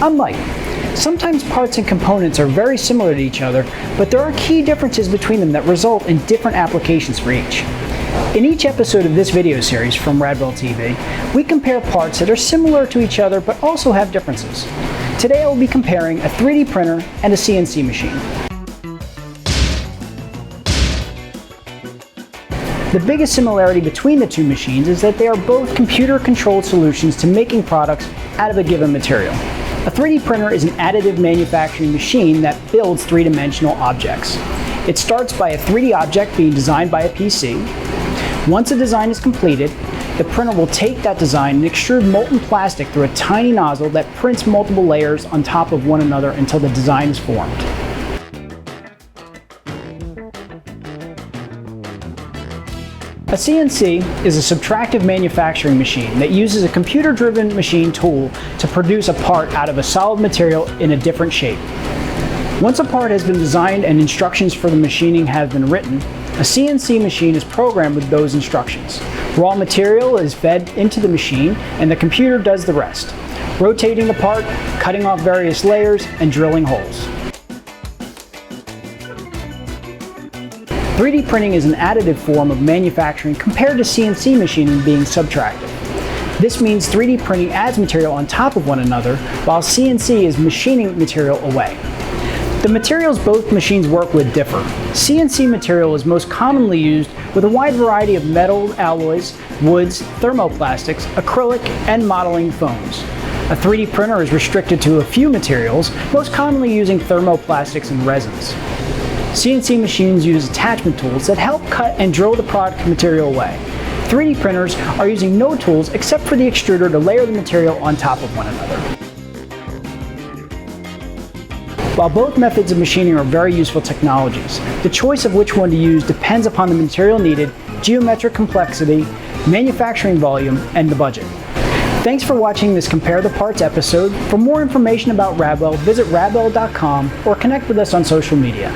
I'm Mike. Sometimes parts and components are very similar to each other, but there are key differences between them that result in different applications for each. In each episode of this video series from Radwell TV, we compare parts that are similar to each other but also have differences. Today I will be comparing a 3D printer and a CNC machine. The biggest similarity between the two machines is that they are both computer-controlled solutions to making products out of a given material. A 3D printer is an additive manufacturing machine that builds three-dimensional objects. It starts by a 3D object being designed by a PC. Once a design is completed, the printer will take that design and extrude molten plastic through a tiny nozzle that prints multiple layers on top of one another until the design is formed. A CNC is a subtractive manufacturing machine that uses a computer-driven machine tool to produce a part out of a solid material in a different shape. Once a part has been designed and instructions for the machining have been written, a CNC machine is programmed with those instructions. Raw material is fed into the machine and the computer does the rest, rotating the part, cutting off various layers, and drilling holes. 3D printing is an additive form of manufacturing compared to CNC machining being subtractive. This means 3D printing adds material on top of one another, while CNC is machining material away. The materials both machines work with differ. CNC material is most commonly used with a wide variety of metal alloys, woods, thermoplastics, acrylic, and modeling foams. A 3D printer is restricted to a few materials, most commonly using thermoplastics and resins. CNC machines use attachment tools that help cut and drill the product material away. 3D printers are using no tools except for the extruder to layer the material on top of one another. While both methods of machining are very useful technologies, the choice of which one to use depends upon the material needed, geometric complexity, manufacturing volume, and the budget. Thanks for watching this Compare the Parts episode. For more information about Radwell, visit radwell.com or connect with us on social media.